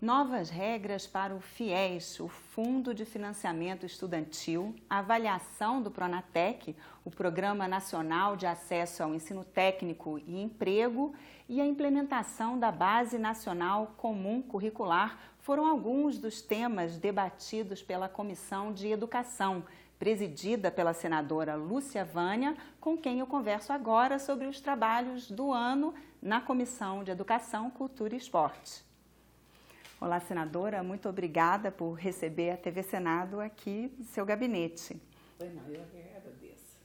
Novas regras para o FIES, o Fundo de Financiamento Estudantil, a avaliação do Pronatec, o Programa Nacional de Acesso ao Ensino Técnico e Emprego, e a implementação da Base Nacional Comum Curricular foram alguns dos temas debatidos pela Comissão de Educação, presidida pela senadora Lúcia Vânia, com quem eu converso agora sobre os trabalhos do ano na Comissão de Educação, Cultura e Esporte. Olá, senadora, muito obrigada por receber a TV Senado aqui no seu gabinete. Não, eu agradeço.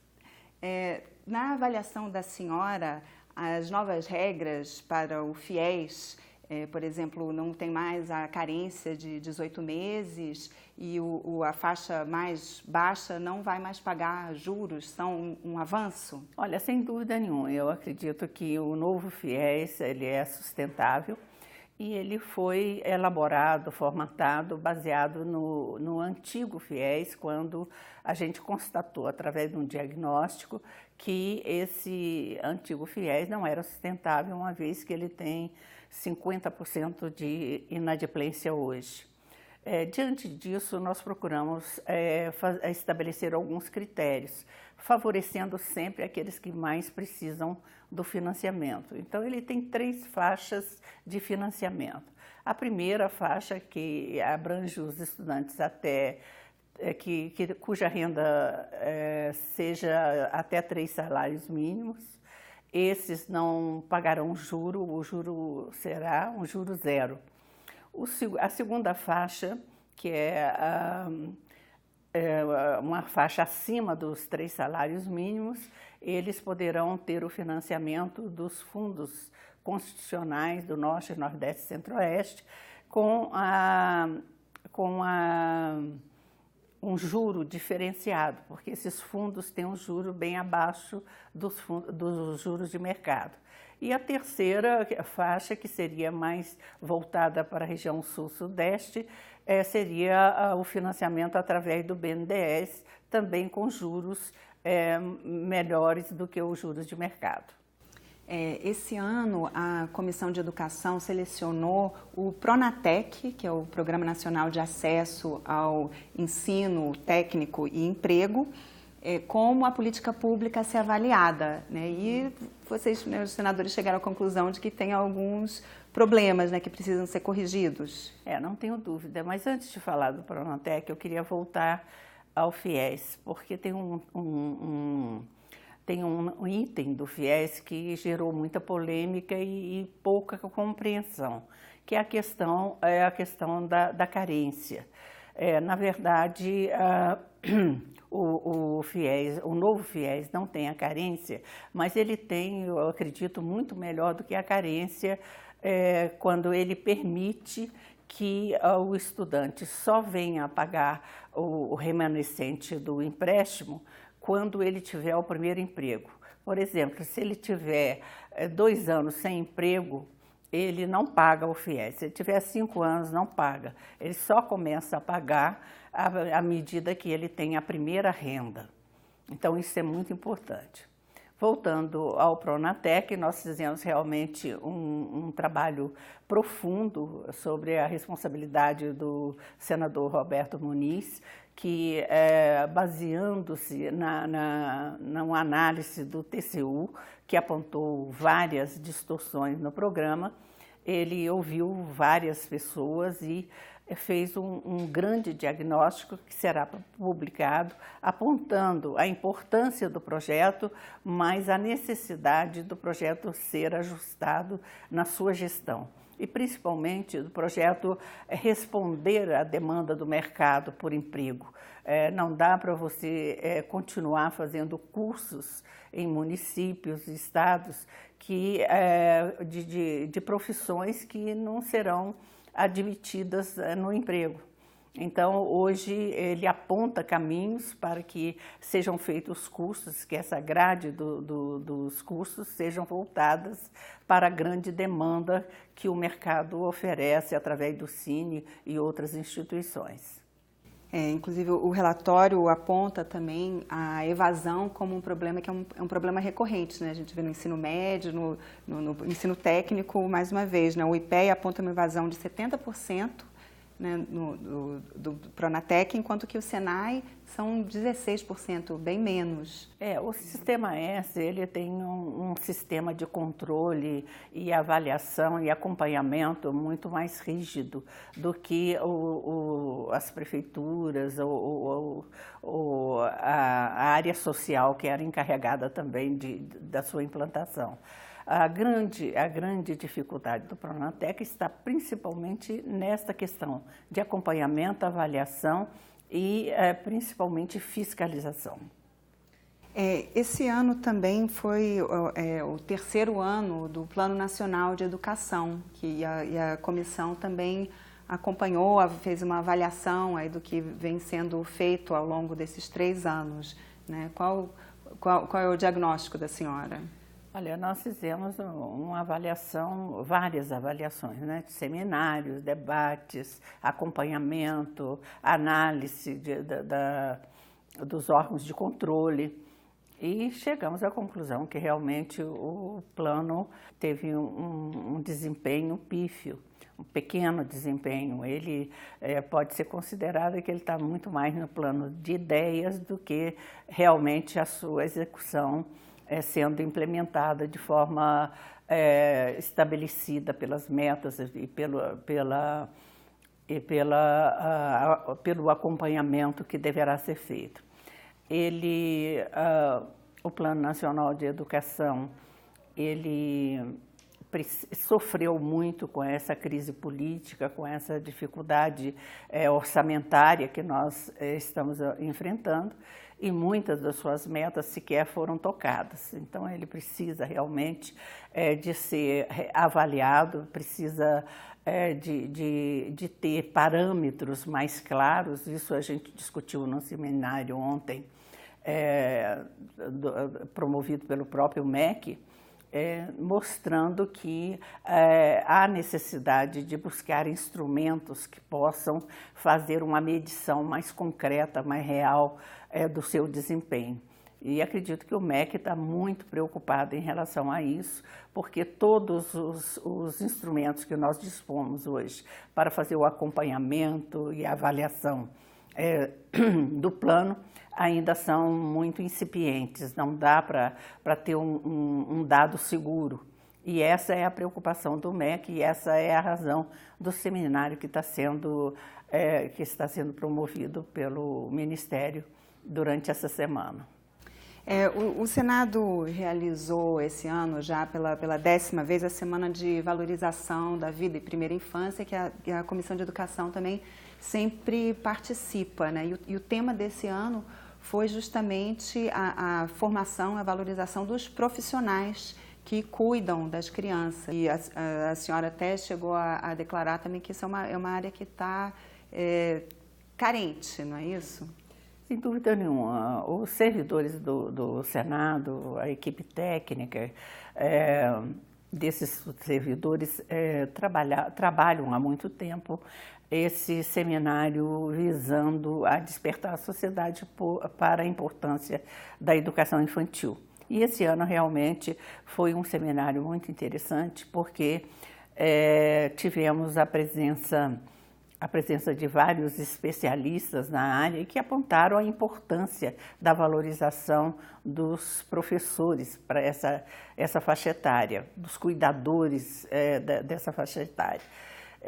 Na avaliação da senhora, as novas regras para o FIES, por exemplo, não tem mais a carência de 18 meses e a faixa mais baixa não vai mais pagar juros, são um avanço? Olha, sem dúvida nenhuma, eu acredito que o novo FIES ele é sustentável. E ele foi elaborado, formatado, baseado no antigo FIES, quando a gente constatou, através de um diagnóstico, que esse antigo FIES não era sustentável, uma vez que ele tem 50% de inadimplência hoje. Diante disso, nós procuramos estabelecer alguns critérios, favorecendo sempre aqueles que mais precisam do financiamento. Então, ele tem 3 faixas de financiamento. A primeira faixa, que abrange os estudantes cuja renda seja até 3 salários mínimos. Esses não pagarão juro, o juro será um juro zero. A segunda faixa, que é uma faixa acima dos 3 salários mínimos, eles poderão ter o financiamento dos fundos constitucionais do Norte, Nordeste e Centro-Oeste com um juro diferenciado, porque esses fundos têm um juro bem abaixo dos juros de mercado. E a terceira faixa, que seria mais voltada para a região sul-sudeste, seria o financiamento através do BNDES, também com juros melhores do que os juros de mercado. Esse ano, a Comissão de Educação selecionou o Pronatec, que é o Programa Nacional de Acesso ao Ensino Técnico e Emprego, como a política pública a ser avaliada, né? E vocês, né, os senadores, chegaram à conclusão de que tem alguns problemas, né, que precisam ser corrigidos. Não tenho dúvida, mas antes de falar do Pronatec, eu queria voltar ao FIES, porque tem um item do FIES que gerou muita polêmica e pouca compreensão, que é a questão da carência. Na verdade, o novo FIES não tem a carência, mas ele tem, eu acredito, muito melhor do que a carência quando ele permite que o estudante só venha a pagar o remanescente do empréstimo quando ele tiver o primeiro emprego. Por exemplo, se ele tiver 2 anos sem emprego, ele não paga o FIES. Se ele tiver 5 anos, não paga. Ele só começa a pagar à medida que ele tem a primeira renda. Então, isso é muito importante. Voltando ao Pronatec, nós fizemos realmente um trabalho profundo sobre a responsabilidade do senador Roberto Muniz, que, baseando-se numa análise do TCU, que apontou várias distorções no programa, ele ouviu várias pessoas e fez um grande diagnóstico que será publicado, apontando a importância do projeto, mas a necessidade do projeto ser ajustado na sua gestão. E principalmente do projeto responder à demanda do mercado por emprego. Não dá para você continuar fazendo cursos em municípios, estados, de profissões que não serão admitidas no emprego. Então, hoje, ele aponta caminhos para que sejam feitos cursos, que essa grade dos cursos sejam voltadas para a grande demanda que o mercado oferece através do Cine e outras instituições. Inclusive, o relatório aponta também a evasão como um problema que é um problema recorrente, né? A gente vê no ensino médio, no ensino técnico, mais uma vez, né? O IPEA aponta uma evasão de 70%, né, do Pronatec, enquanto que o Senai são 16%, bem menos. O Sistema S, ele tem um sistema de controle e avaliação e acompanhamento muito mais rígido do que as prefeituras ou a área social, que era encarregada também da sua implantação. A grande dificuldade do Pronatec está principalmente nesta questão de acompanhamento, avaliação e principalmente fiscalização. Esse ano também foi o terceiro ano do Plano Nacional de Educação, que a comissão também acompanhou, fez uma avaliação aí do que vem sendo feito ao longo desses 3 anos, né? Qual é o diagnóstico da senhora? Olha, nós fizemos várias avaliações, né? De seminários, debates, acompanhamento, análise dos órgãos de controle e chegamos à conclusão que realmente o plano teve um desempenho pífio, um pequeno desempenho. Ele pode ser considerado que ele está muito mais no plano de ideias do que realmente a sua execução sendo implementada de forma estabelecida pelas metas e pelo acompanhamento que deverá ser feito. O Plano Nacional de Educação, ele sofreu muito com essa crise política, com essa dificuldade orçamentária que nós estamos enfrentando, e muitas das suas metas sequer foram tocadas. Então, ele precisa realmente de ser avaliado, precisa de ter parâmetros mais claros. Isso a gente discutiu no seminário ontem, promovido pelo próprio MEC, mostrando que há necessidade de buscar instrumentos que possam fazer uma medição mais concreta, mais real do seu desempenho. E acredito que o MEC está muito preocupado em relação a isso, porque todos os instrumentos que nós dispomos hoje para fazer o acompanhamento e a avaliação do plano ainda são muito incipientes, não dá para ter um dado seguro. E essa é a preocupação do MEC e essa é a razão do seminário que está sendo promovido pelo Ministério durante essa semana. O Senado realizou esse ano, já pela 10ª vez, a Semana de Valorização da Vida e Primeira Infância, que a Comissão de Educação também sempre participa, né? E o tema desse ano foi justamente a formação, a valorização dos profissionais que cuidam das crianças. E a senhora até chegou a declarar também que isso é uma área que está carente, não é isso? Sem dúvida nenhuma. Os servidores do Senado, a equipe técnica desses servidores trabalham há muito tempo esse seminário visando a despertar a sociedade para a importância da educação infantil. E esse ano realmente foi um seminário muito interessante porque tivemos a presença de vários especialistas na área que apontaram a importância da valorização dos professores para essa faixa etária, dos cuidadores dessa faixa etária.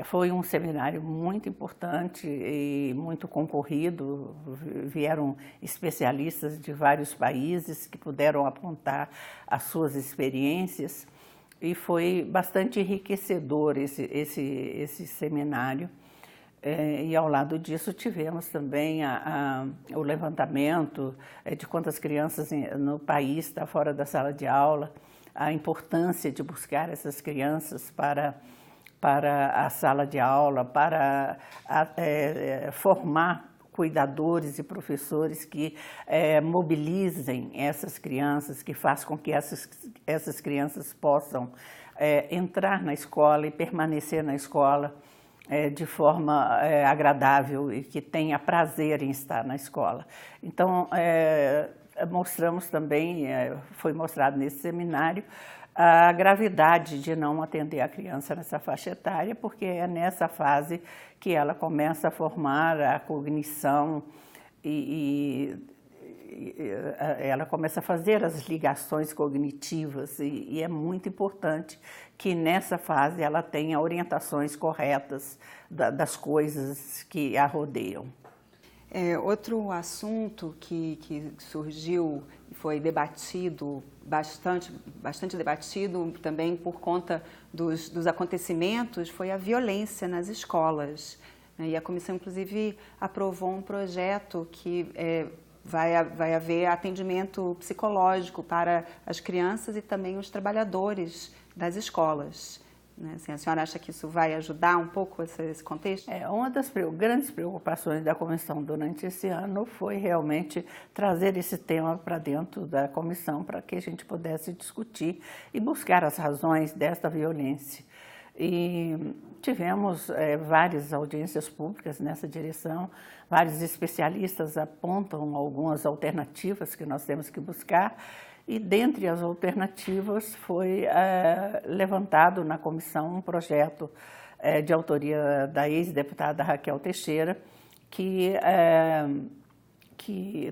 Foi um seminário muito importante e muito concorrido, vieram especialistas de vários países que puderam apontar as suas experiências e foi bastante enriquecedor esse seminário. E ao lado disso tivemos também o levantamento de quantas crianças no país estão fora da sala de aula, a importância de buscar essas crianças para a sala de aula, para formar cuidadores e professores que mobilizem essas crianças, que façam com que essas crianças possam entrar na escola e permanecer na escola. de forma agradável e que tenha prazer em estar na escola. Então, mostramos também, foi mostrado nesse seminário, a gravidade de não atender a criança nessa faixa etária, porque é nessa fase que ela começa a formar a cognição e ela começa a fazer as ligações cognitivas e é muito importante que nessa fase ela tenha orientações corretas das coisas que a rodeiam. Outro assunto que surgiu e foi debatido, bastante debatido também por conta dos acontecimentos, foi a violência nas escolas. E a comissão, inclusive, aprovou um projeto que vai haver atendimento psicológico para as crianças e também os trabalhadores das escolas. Assim, a senhora acha que isso vai ajudar um pouco esse contexto? Uma das grandes preocupações da comissão durante esse ano foi realmente trazer esse tema para dentro da comissão para que a gente pudesse discutir e buscar as razões desta violência. E tivemos várias audiências públicas nessa direção, vários especialistas apontam algumas alternativas que nós temos que buscar, e dentre as alternativas foi levantado na comissão um projeto de autoria da ex-deputada Raquel Teixeira, que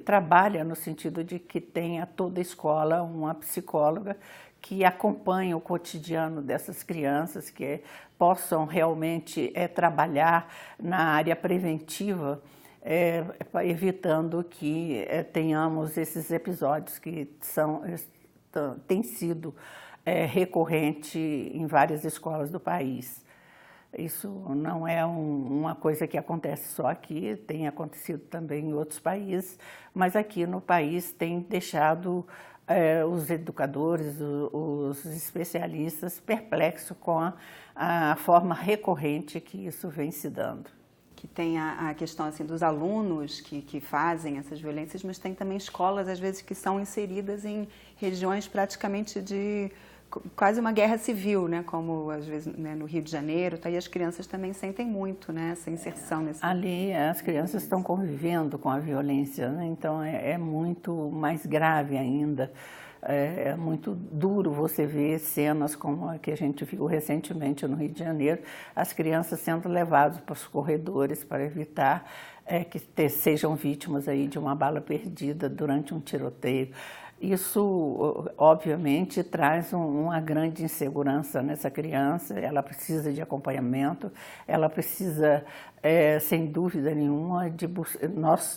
trabalha no sentido de que tenha toda escola uma psicóloga que acompanhe o cotidiano dessas crianças, que possam realmente trabalhar na área preventiva, evitando que tenhamos esses episódios que têm sido recorrente em várias escolas do país. Isso não é uma coisa que acontece só aqui, tem acontecido também em outros países, mas aqui no país tem deixado os educadores, os especialistas perplexos com a forma recorrente que isso vem se dando. Que tem a questão assim, dos alunos que fazem essas violências, mas tem também escolas, às vezes, que são inseridas em regiões praticamente de quase uma guerra civil, né? Como, às vezes, né, no Rio de Janeiro, tá? E as crianças também sentem muito, né, essa inserção nesse... Ali, as crianças estão convivendo com a violência, né? Então é muito mais grave ainda. É muito duro você ver cenas como a que a gente viu recentemente no Rio de Janeiro, as crianças sendo levadas para os corredores para evitar que sejam vítimas aí de uma bala perdida durante um tiroteio. Isso, obviamente, traz uma grande insegurança nessa criança, ela precisa de acompanhamento, ela precisa, sem dúvida nenhuma,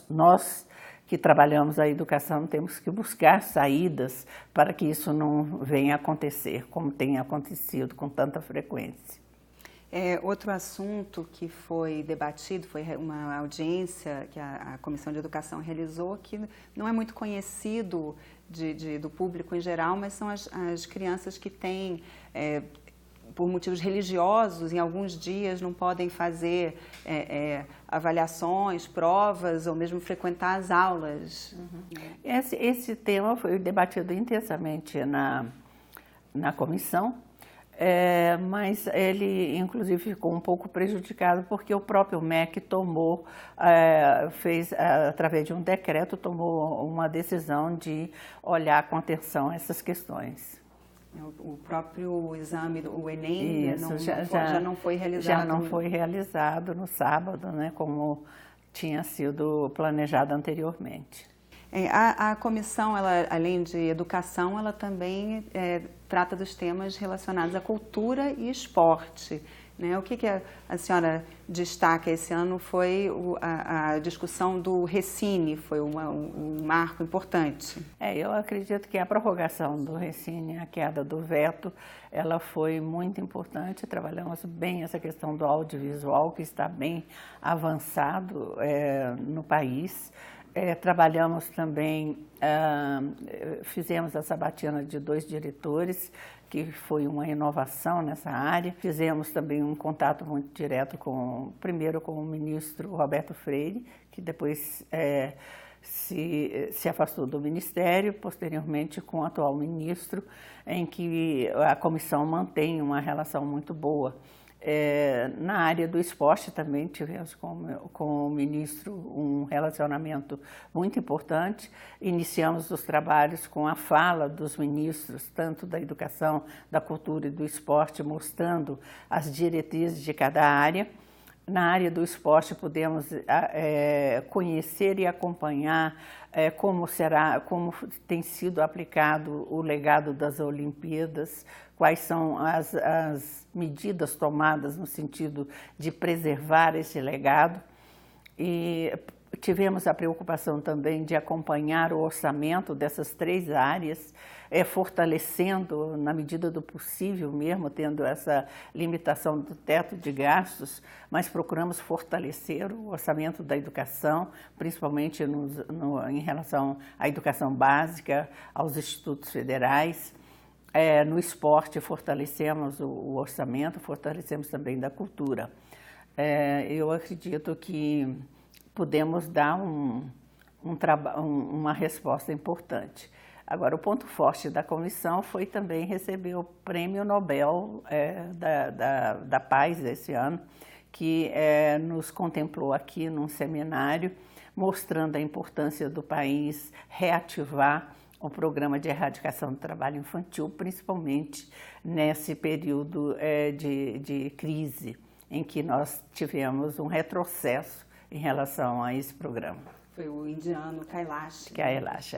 nós que trabalhamos a educação, temos que buscar saídas para que isso não venha a acontecer, como tem acontecido com tanta frequência. Outro assunto que foi debatido, foi uma audiência que a Comissão de Educação realizou, que não é muito conhecido do público em geral, mas são as crianças que têm, por motivos religiosos, em alguns dias não podem fazer avaliações, provas ou mesmo frequentar as aulas. Uhum. Esse tema foi debatido intensamente na comissão, mas ele, inclusive, ficou um pouco prejudicado porque o próprio MEC fez, através de um decreto, tomou uma decisão de olhar com atenção essas questões. O próprio exame, o Enem, já não foi realizado? Já não foi realizado no sábado, né, como tinha sido planejado anteriormente. A comissão, ela, além de educação, ela também trata dos temas relacionados à cultura e esporte. Né? O que a senhora destaca esse ano foi a discussão do Recine, foi um marco importante. Eu acredito que a prorrogação do Recine, a queda do veto, ela foi muito importante. Trabalhamos bem essa questão do audiovisual, que está bem avançado no país. Trabalhamos também, fizemos a sabatina de 2 diretores, que foi uma inovação nessa área. Fizemos também um contato muito direto primeiro com o ministro Roberto Freire, que depois se afastou do ministério, posteriormente com o atual ministro, em que a comissão mantém uma relação muito boa. Na área do esporte também tivemos com o ministro um relacionamento muito importante. Iniciamos os trabalhos com a fala dos ministros, tanto da educação, da cultura e do esporte, mostrando as diretrizes de cada área. Na área do esporte pudemos conhecer e acompanhar como tem sido aplicado o legado das Olimpíadas, quais são as medidas tomadas no sentido de preservar esse legado. E tivemos a preocupação também de acompanhar o orçamento dessas 3 áreas, fortalecendo na medida do possível mesmo, tendo essa limitação do teto de gastos, mas procuramos fortalecer o orçamento da educação, principalmente em relação à educação básica, aos institutos federais. No esporte fortalecemos o orçamento, fortalecemos também da cultura. Eu acredito que pudemos dar uma resposta importante. Agora, o ponto forte da comissão foi também receber o Prêmio Nobel da Paz esse ano, que nos contemplou aqui num seminário, mostrando a importância do país reativar o programa de erradicação do trabalho infantil, principalmente nesse período de crise, em que nós tivemos um retrocesso em relação a esse programa. Foi o indiano Kailash. Kailash,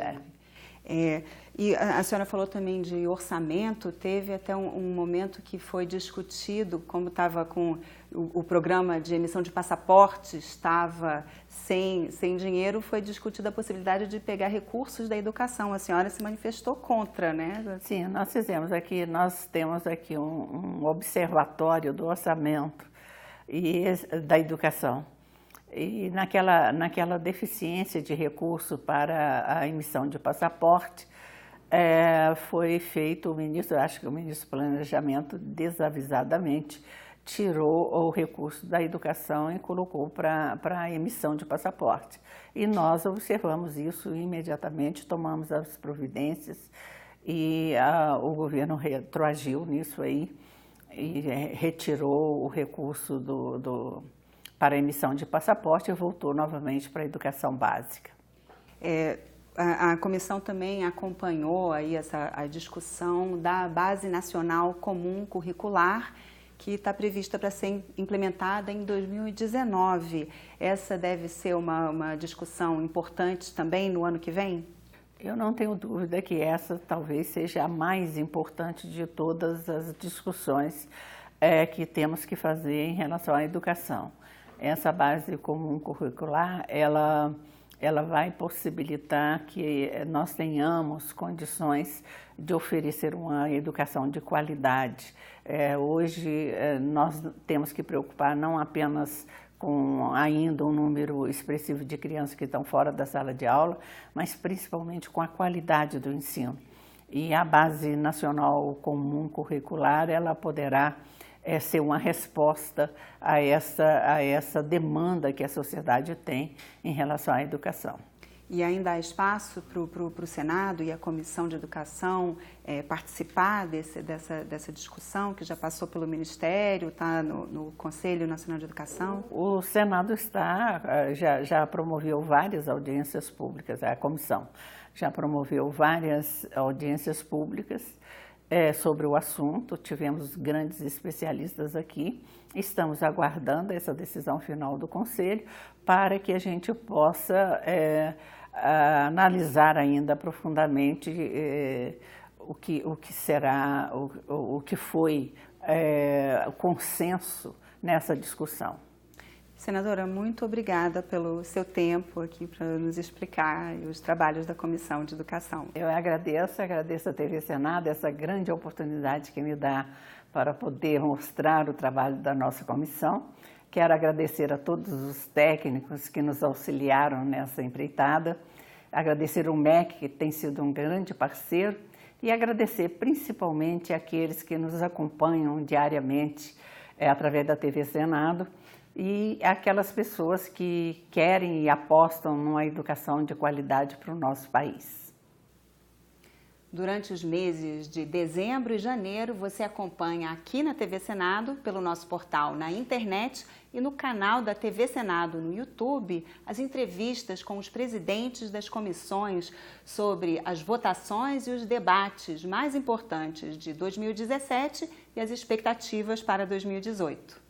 E a senhora falou também de orçamento, teve até um momento que foi discutido, como estava com o programa de emissão de passaportes, estava sem dinheiro, foi discutida a possibilidade de pegar recursos da educação. A senhora se manifestou contra, né? Sim, nós temos aqui um observatório do orçamento e da educação. E naquela deficiência de recurso para a emissão de passaporte, foi feito, acho que o ministro do Planejamento desavisadamente tirou o recurso da educação e colocou para a emissão de passaporte. E nós observamos isso imediatamente, tomamos as providências e o governo retroagiu nisso aí e retirou o recurso para a emissão de passaporte e voltou novamente para a educação básica. A comissão também acompanhou aí a discussão da Base Nacional Comum Curricular, que está prevista para ser implementada em 2019. Essa deve ser uma discussão importante também no ano que vem? Eu não tenho dúvida que essa talvez seja a mais importante de todas as discussões que temos que fazer em relação à educação. Essa base comum curricular, ela vai possibilitar que nós tenhamos condições de oferecer uma educação de qualidade. Hoje, nós temos que preocupar não apenas com ainda um número expressivo de crianças que estão fora da sala de aula, mas principalmente com a qualidade do ensino. E a Base Nacional Comum Curricular, ela poderá ser uma resposta a essa demanda que a sociedade tem em relação à educação. E ainda há espaço para o Senado e a Comissão de Educação participar dessa discussão que já passou pelo Ministério, está no Conselho Nacional de Educação? O Senado já promoveu várias audiências públicas, a comissão já promoveu várias audiências públicas sobre o assunto, tivemos grandes especialistas aqui, estamos aguardando essa decisão final do Conselho para que a gente possa analisar ainda profundamente o que será, o que foi o consenso nessa discussão. Senadora, muito obrigada pelo seu tempo aqui para nos explicar os trabalhos da Comissão de Educação. Eu agradeço a TV Senado essa grande oportunidade que me dá para poder mostrar o trabalho da nossa comissão. Quero agradecer a todos os técnicos que nos auxiliaram nessa empreitada, agradecer o MEC, que tem sido um grande parceiro, e agradecer principalmente àqueles que nos acompanham diariamente através da TV Senado, e aquelas pessoas que querem e apostam numa educação de qualidade para o nosso país. Durante os meses de dezembro e janeiro, você acompanha aqui na TV Senado, pelo nosso portal na internet e no canal da TV Senado no YouTube, as entrevistas com os presidentes das comissões sobre as votações e os debates mais importantes de 2017 e as expectativas para 2018.